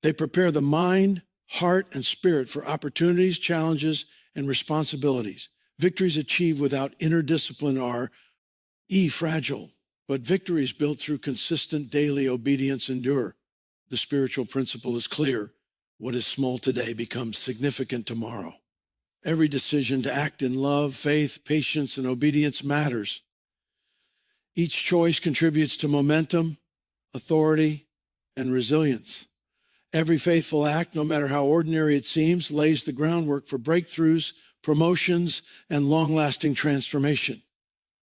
They prepare the mind, heart, and spirit for opportunities, challenges, and responsibilities. Victories achieved without inner discipline are fragile, but victories built through consistent daily obedience endure. The spiritual principle is clear. What is small today becomes significant tomorrow. Every decision to act in love, faith, patience, and obedience matters. Each choice contributes to momentum, authority, and resilience. Every faithful act, no matter how ordinary it seems, lays the groundwork for breakthroughs, promotions, and long-lasting transformation.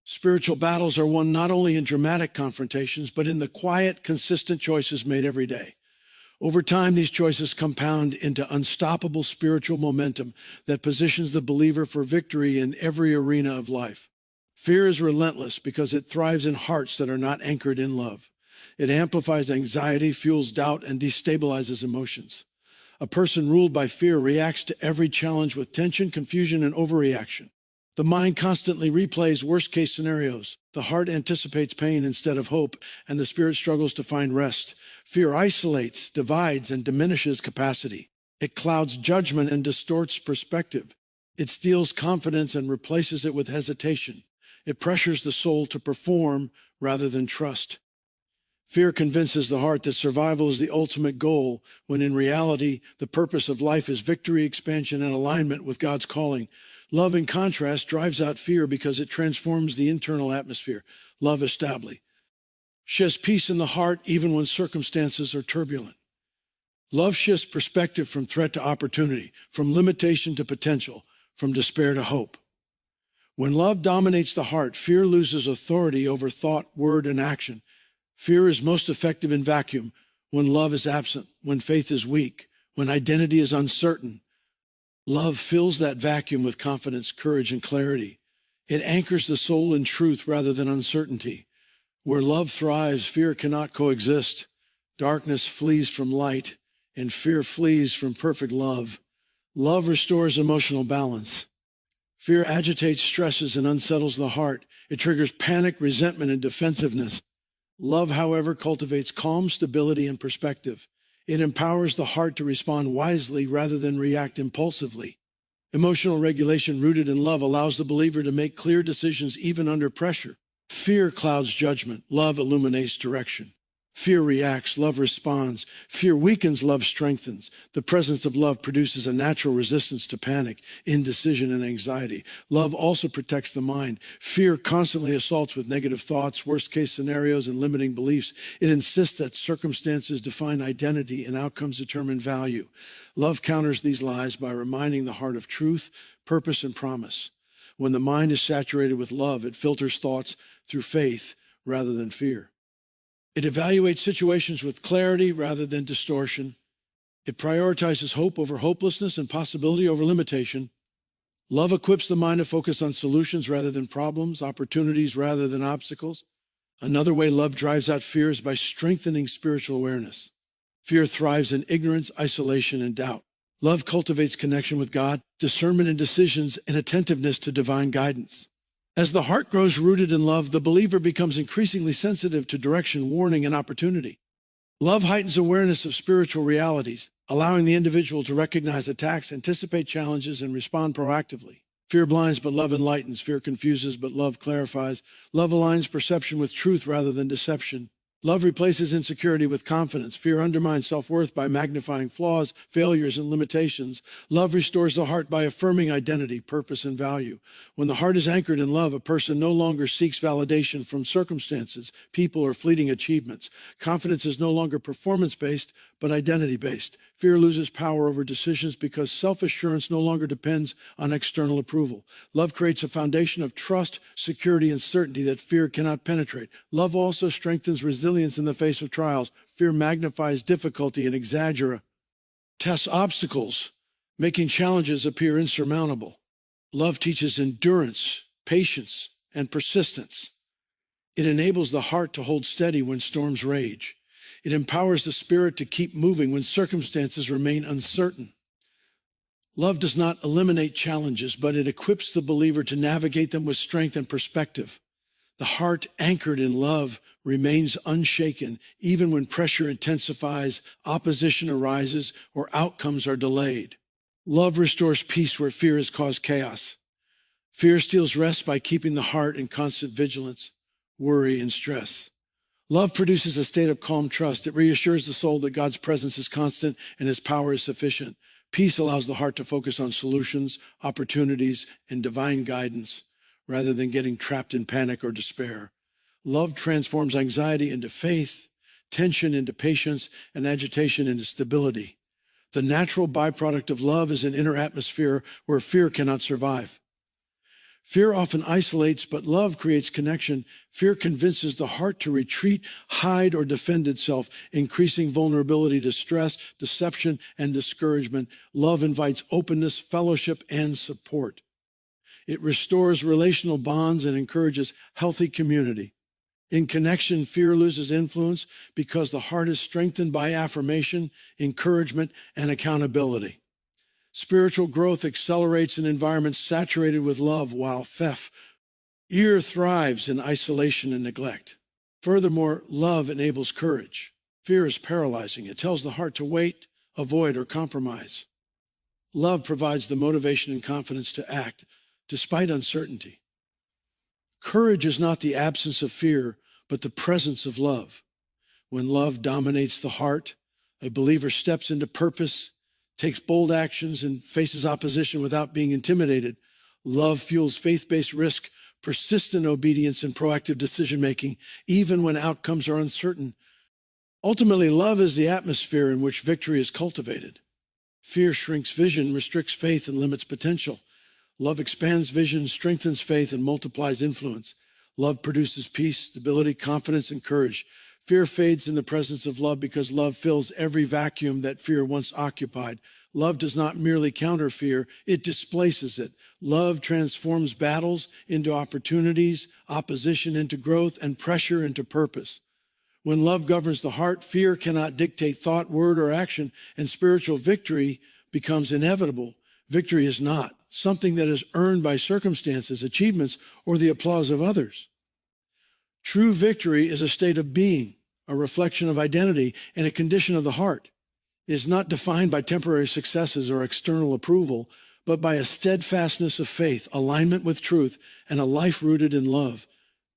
Spiritual battles are won not only in dramatic confrontations, but in the quiet, consistent choices made every day. Over time, these choices compound into unstoppable spiritual momentum that positions the believer for victory in every arena of life. Fear is relentless because it thrives in hearts that are not anchored in love. It amplifies anxiety, fuels doubt, and destabilizes emotions. A person ruled by fear reacts to every challenge with tension, confusion, and overreaction. The mind constantly replays worst-case scenarios. The heart anticipates pain instead of hope, and the spirit struggles to find rest. Fear isolates, divides, and diminishes capacity. It clouds judgment and distorts perspective. It steals confidence and replaces it with hesitation. It pressures the soul to perform rather than trust. Fear convinces the heart that survival is the ultimate goal, when in reality, the purpose of life is victory, expansion, and alignment with God's calling. Love, in contrast, drives out fear because it transforms the internal atmosphere. Love establishes peace in the heart even when circumstances are turbulent. Love shifts perspective from threat to opportunity, from limitation to potential, from despair to hope. When love dominates the heart, fear loses authority over thought, word, and action. Fear is most effective in vacuum, when love is absent, when faith is weak, when identity is uncertain. Love fills that vacuum with confidence, courage, and clarity. It anchors the soul in truth rather than uncertainty. Where love thrives, fear cannot coexist. Darkness flees from light, and fear flees from perfect love. Love restores emotional balance. Fear agitates, stresses, and unsettles the heart. It triggers panic, resentment, and defensiveness. Love, however, cultivates calm, stability, and perspective. It empowers the heart to respond wisely rather than react impulsively. Emotional regulation rooted in love allows the believer to make clear decisions even under pressure. Fear clouds judgment. Love illuminates direction. Fear reacts, love responds. Fear weakens, love strengthens. The presence of love produces a natural resistance to panic, indecision, and anxiety. Love also protects the mind. Fear constantly assaults with negative thoughts, worst-case scenarios, and limiting beliefs. It insists that circumstances define identity and outcomes determine value. Love counters these lies by reminding the heart of truth, purpose, and promise. When the mind is saturated with love, it filters thoughts through faith rather than fear. It evaluates situations with clarity rather than distortion. It prioritizes hope over hopelessness and possibility over limitation. Love equips the mind to focus on solutions rather than problems, opportunities rather than obstacles. Another way love drives out fear is by strengthening spiritual awareness. Fear thrives in ignorance, isolation, and doubt. Love cultivates connection with God, discernment in decisions, and attentiveness to divine guidance. As the heart grows rooted in love, the believer becomes increasingly sensitive to direction, warning, and opportunity. Love heightens awareness of spiritual realities, allowing the individual to recognize attacks, anticipate challenges, and respond proactively. Fear blinds, but love enlightens. Fear confuses, but love clarifies. Love aligns perception with truth rather than deception. Love replaces insecurity with confidence. Fear undermines self-worth by magnifying flaws, failures, and limitations. Love restores the heart by affirming identity, purpose, and value. When the heart is anchored in love, a person no longer seeks validation from circumstances, people, or fleeting achievements. Confidence is no longer performance-based, but identity-based. Fear loses power over decisions because self-assurance no longer depends on external approval. Love creates a foundation of trust, security, and certainty that fear cannot penetrate. Love also strengthens resilience in the face of trials. Fear magnifies difficulty and tests obstacles, making challenges appear insurmountable. Love teaches endurance, patience, and persistence. It enables the heart to hold steady when storms rage. It empowers the spirit to keep moving when circumstances remain uncertain. Love does not eliminate challenges, but it equips the believer to navigate them with strength and perspective. The heart anchored in love remains unshaken, even when pressure intensifies, opposition arises, or outcomes are delayed. Love restores peace where fear has caused chaos. Fear steals rest by keeping the heart in constant vigilance, worry, and stress. Love produces a state of calm trust. It reassures the soul that God's presence is constant and his power is sufficient. Peace allows the heart to focus on solutions, opportunities, and divine guidance, rather than getting trapped in panic or despair. Love transforms anxiety into faith, tension into patience, and agitation into stability. The natural byproduct of love is an inner atmosphere where fear cannot survive. Fear often isolates, but love creates connection. Fear convinces the heart to retreat, hide, or defend itself, increasing vulnerability to stress, deception, and discouragement. Love invites openness, fellowship, and support. It restores relational bonds and encourages healthy community. In connection, fear loses influence because the heart is strengthened by affirmation, encouragement, and accountability. Spiritual growth accelerates in environments saturated with love, while fear thrives in isolation and neglect. Furthermore, love enables courage. Fear is paralyzing. It tells the heart to wait, avoid, or compromise. Love provides the motivation and confidence to act despite uncertainty. Courage is not the absence of fear, but the presence of love. When love dominates the heart, a believer steps into purpose, takes bold actions, and faces opposition without being intimidated. Love fuels faith-based risk, persistent obedience, and proactive decision-making, even when outcomes are uncertain. Ultimately, love is the atmosphere in which victory is cultivated. Fear shrinks vision, restricts faith, and limits potential. Love expands vision, strengthens faith, and multiplies influence. Love produces peace, stability, confidence, and courage. Fear fades in the presence of love because love fills every vacuum that fear once occupied. Love does not merely counter fear, it displaces it. Love transforms battles into opportunities, opposition into growth, and pressure into purpose. When love governs the heart, fear cannot dictate thought, word, or action, and spiritual victory becomes inevitable. Victory is not something that is earned by circumstances, achievements, or the applause of others. True victory is a state of being, a reflection of identity, and a condition of the heart. It is not defined by temporary successes or external approval, but by a steadfastness of faith, alignment with truth, and a life rooted in love.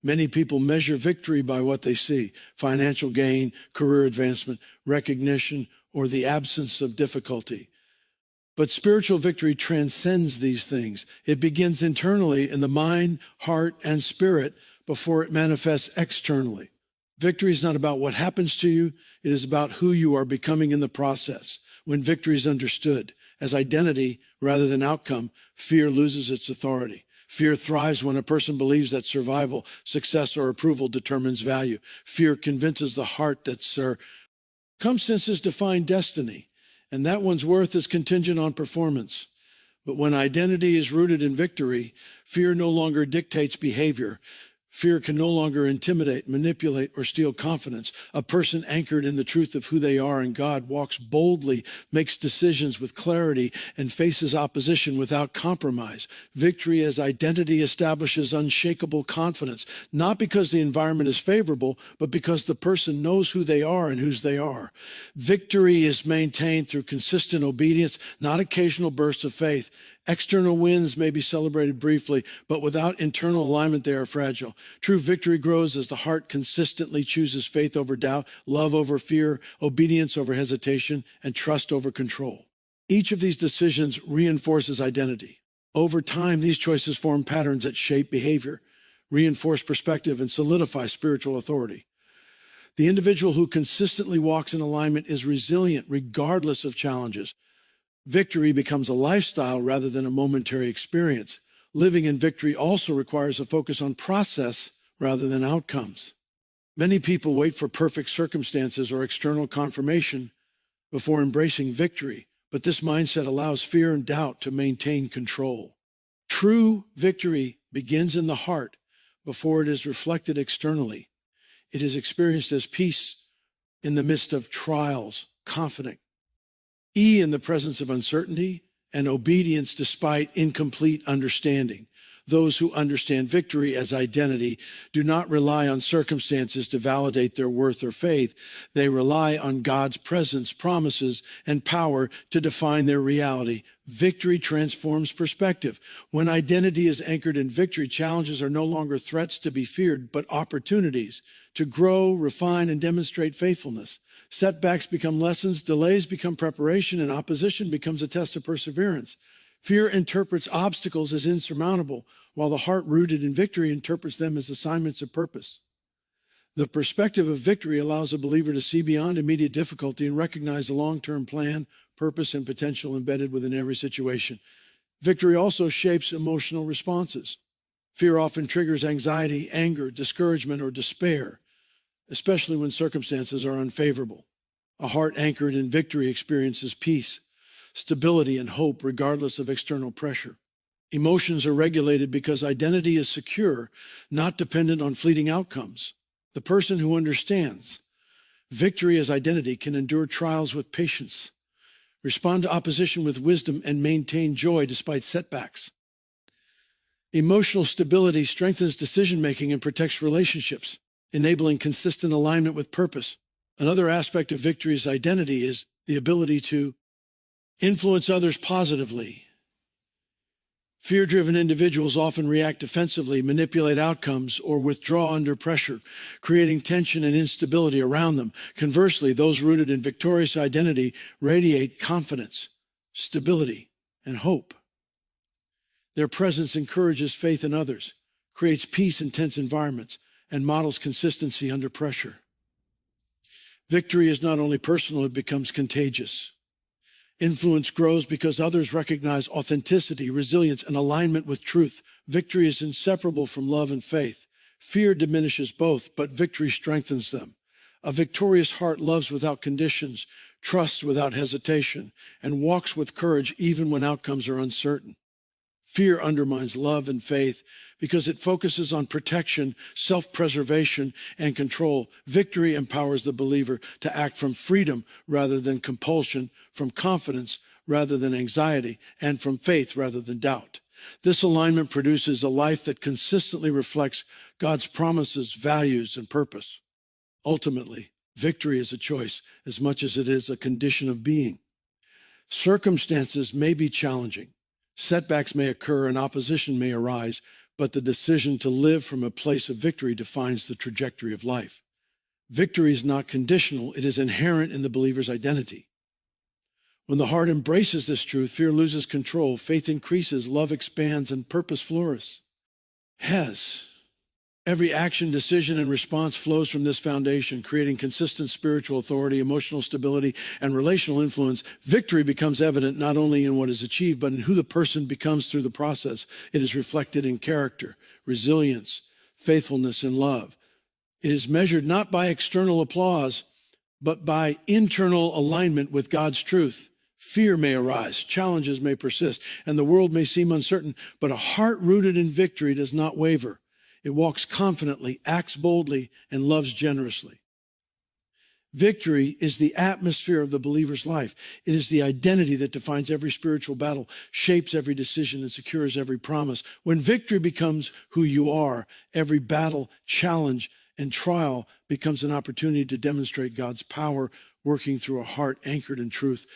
Many people measure victory by what they see: financial gain, career advancement, recognition, or the absence of difficulty. But spiritual victory transcends these things. It begins internally in the mind, heart, and spirit before it manifests externally. Victory is not about what happens to you. It is about who you are becoming in the process. When victory is understood as identity rather than outcome, fear loses its authority. Fear thrives when a person believes that survival, success, or approval determines value. Fear convinces the heart that circumstances define destiny, and that one's worth is contingent on performance. But when identity is rooted in victory, fear no longer dictates behavior. Fear can no longer intimidate, manipulate, or steal confidence. A person anchored in the truth of who they are in God walks boldly, makes decisions with clarity, and faces opposition without compromise. Victory as identity establishes unshakable confidence, not because the environment is favorable, but because the person knows who they are and whose they are. Victory is maintained through consistent obedience, not occasional bursts of faith. External wins may be celebrated briefly, but without internal alignment, they are fragile. True victory grows as the heart consistently chooses faith over doubt, love over fear, obedience over hesitation, and trust over control. Each of these decisions reinforces identity. Over time, these choices form patterns that shape behavior, reinforce perspective, and solidify spiritual authority. The individual who consistently walks in alignment is resilient regardless of challenges. Victory becomes a lifestyle rather than a momentary experience. Living in victory also requires a focus on process rather than outcomes. Many people wait for perfect circumstances or external confirmation before embracing victory, but this mindset allows fear and doubt to maintain control. True victory begins in the heart before it is reflected externally. It is experienced as peace in the midst of trials, confident, in the presence of uncertainty, and obedience despite incomplete understanding. Those who understand victory as identity do not rely on circumstances to validate their worth or faith. They rely on God's presence, promises, and power to define their reality. Victory transforms perspective. When identity is anchored in victory, challenges are no longer threats to be feared, but opportunities to grow, refine, and demonstrate faithfulness. Setbacks become lessons, delays become preparation, and opposition becomes a test of perseverance. Fear interprets obstacles as insurmountable, while the heart rooted in victory interprets them as assignments of purpose. The perspective of victory allows a believer to see beyond immediate difficulty and recognize the long-term plan, purpose, and potential embedded within every situation. Victory also shapes emotional responses. Fear often triggers anxiety, anger, discouragement, or despair, especially when circumstances are unfavorable. A heart anchored in victory experiences peace, stability, and hope regardless of external pressure. Emotions are regulated because identity is secure, not dependent on fleeting outcomes. The person who understands victory as identity can endure trials with patience, respond to opposition with wisdom, and maintain joy despite setbacks. Emotional stability strengthens decision-making and protects relationships, enabling consistent alignment with purpose. Another aspect of victory's identity is the ability to influence others positively. Fear-driven individuals often react defensively, manipulate outcomes, or withdraw under pressure, creating tension and instability around them. Conversely, those rooted in victorious identity radiate confidence, stability, and hope. Their presence encourages faith in others, creates peace in tense environments, and models consistency under pressure. Victory is not only personal, it becomes contagious. Influence grows because others recognize authenticity, resilience, and alignment with truth. Victory is inseparable from love and faith. Fear diminishes both, but victory strengthens them. A victorious heart loves without conditions, trusts without hesitation, and walks with courage even when outcomes are uncertain. Fear undermines love and faith because it focuses on protection, self-preservation, and control. Victory empowers the believer to act from freedom rather than compulsion, from confidence rather than anxiety, and from faith rather than doubt. This alignment produces a life that consistently reflects God's promises, values, and purpose. Ultimately, victory is a choice as much as it is a condition of being. Circumstances may be challenging. Setbacks may occur and opposition may arise, but the decision to live from a place of victory defines the trajectory of life. Victory is not conditional. It is inherent in the believer's identity. When the heart embraces this truth, fear loses control, faith increases, love expands, and purpose flourishes. Every action, decision, and response flows from this foundation, creating consistent spiritual authority, emotional stability, and relational influence. Victory becomes evident not only in what is achieved, but in who the person becomes through the process. It is reflected in character, resilience, faithfulness, and love. It is measured not by external applause, but by internal alignment with God's truth. Fear may arise, challenges may persist, and the world may seem uncertain, but a heart rooted in victory does not waver. It walks confidently, acts boldly, and loves generously. Victory is the atmosphere of the believer's life. It is the identity that defines every spiritual battle, shapes every decision, and secures every promise. When victory becomes who you are, every battle, challenge, and trial becomes an opportunity to demonstrate God's power working through a heart anchored in truth.